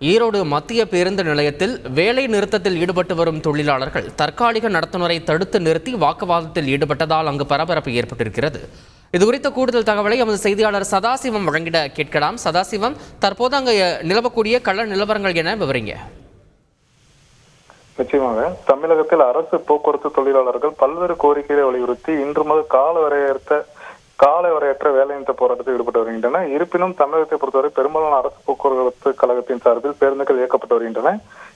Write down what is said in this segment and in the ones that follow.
ஈரோடு மத்திய பேருந்து நிலையத்தில் வேலை நிறுத்தத்தில் ஈடுபட்டு வரும் தொழிலாளர்கள் தற்காலிக நடத்துனரை தடுத்து நிறுத்தி வாக்குவாதத்தில் ஈடுபட்டதால் அங்கு பரபரப்பு ஏற்பட்டிருக்கிறது. இதுகுறித்த கூடுதல் தகவலை எமது செய்தியாளர் சதாசிவம் வழங்கிட கேட்கலாம். சதாசிவம், தற்போது அங்கு நிலவக்கூடிய கள நிலவரங்கள் என விவரிங்க. நிச்சயமாக தமிழகத்தில் அரசு போக்குவரத்து தொழிலாளர்கள் பல்வேறு கோரிக்கைகளை வலியுறுத்தி இன்று முதல் கால வரையற்ற வேலைநிறுத்த போராட்டத்தில் ஈடுபட்டு வருகின்றன. இருப்பினும் தமிழகத்தை பொறுத்தவரை பெரும்பாலான அரசு போக்குவரத்து கழகத்தின் சார்பில் பேருந்துகள் இயக்கப்பட்டு வருகின்றன.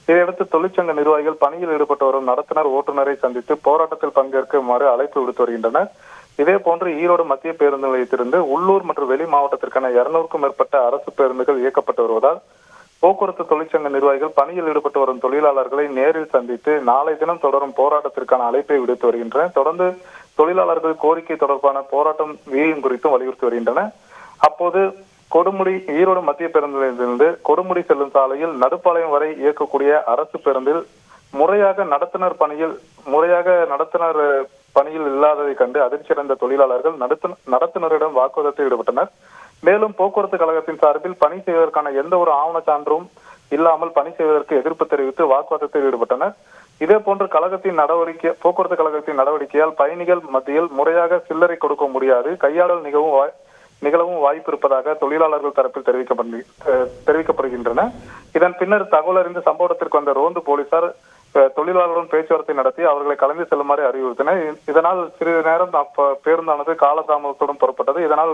இதையடுத்து தொழிற்சங்க நிர்வாகிகள் பணியில் ஈடுபட்டு வரும் நடத்துனர் ஓட்டுநரை சந்தித்து போராட்டத்தில் பங்கேற்குமாறு அழைப்பு விடுத்து வருகின்றனர். இதே போன்று ஈரோடு மத்திய பேருந்து நிலையத்திலிருந்து உள்ளூர் மற்றும் வெளி மாவட்டத்திற்கான 200க்கும் மேற்பட்ட அரசு பேருந்துகள் இயக்கப்பட்டு வருவதால் போக்குவரத்து தொழிற்சங்க நிர்வாகிகள் பணியில் ஈடுபட்டு வரும் தொழிலாளர்களை நேரில் சந்தித்து நாளை தினம் தொடரும் போராட்டத்திற்கான அழைப்பை விடுத்து வருகின்றனர். தொடர்ந்து தொழிலாளர்கள் கோரிக்கை தொடர்பான போராட்டம் வீரியம் குறித்தும் வலியுறுத்தி வருகின்றன. அப்போது ஈரோடு மத்திய பேருந்து நிலையத்திலிருந்து கொடுமுடி செல்லும் சாலையில் நடுப்பாளையம் வரை இயக்கக்கூடிய அரசு பேருந்தில் முறையாக நடத்துனர் பணியில் இல்லாததை கண்டு அதிர்ச்சியடைந்த தொழிலாளர்கள் நடத்துனரிடம் வாக்குவாதத்தில் ஈடுபட்டனர். மேலும் போக்குவரத்து கழகத்தின் சார்பில் பணி செய்வதற்கான எந்த ஒரு ஆவண சான்றும் இல்லாமல் பணி செய்வதற்கு எதிர்ப்பு தெரிவித்து வாக்குவாதத்தில் ஈடுபட்டனர். இதே போன்று போக்குவரத்து கழகத்தின் நடவடிக்கையால் பயணிகள் மத்தியில் முறையாக சில்லறை கொடுக்க முடியாது, கையாடல் நிகழவும் வாய்ப்பு இருப்பதாக தொழிலாளர்கள் தரப்பில் தெரிவிக்கப்படுகின்றன. இதன் பின்னர் தகவல் அறிந்து சம்பவத்திற்கு வந்த ரோந்து போலீசார் தொழிலாளருடன் பேச்சுவார்த்தை நடத்தி அவர்களை கலந்து செல்லுமாறு அறிவுறுத்தினர். இதனால் சிறிது நேரம் பேருந்தானது காலதாமதத்துடன் புறப்பட்டது. இதனால்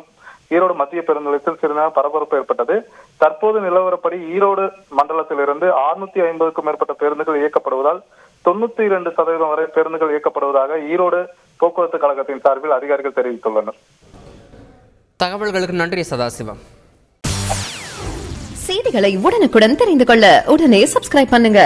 ஈரோடு மத்திய பேருந்து நிலையத்தில் சிறிது நேரம் பரபரப்பு ஏற்பட்டது. தற்போது நிலவரப்படி ஈரோடு மண்டலத்திலிருந்து 650க்கும் மேற்பட்ட பேருந்துகள் இயக்கப்படுவதால் 92% வரை பேருந்துகள் இயக்கப்படுவதாக ஈரோடு போக்குவரத்து கழகத்தின் சார்பில் அதிகாரிகள் தெரிவித்துள்ளனர். தகவல்களுக்கு நன்றி சதாசிவம். செய்திகளை உடனுக்குடன் தெரிந்து கொள்ள உடனே சப்ஸ்கிரைப் பண்ணுங்க.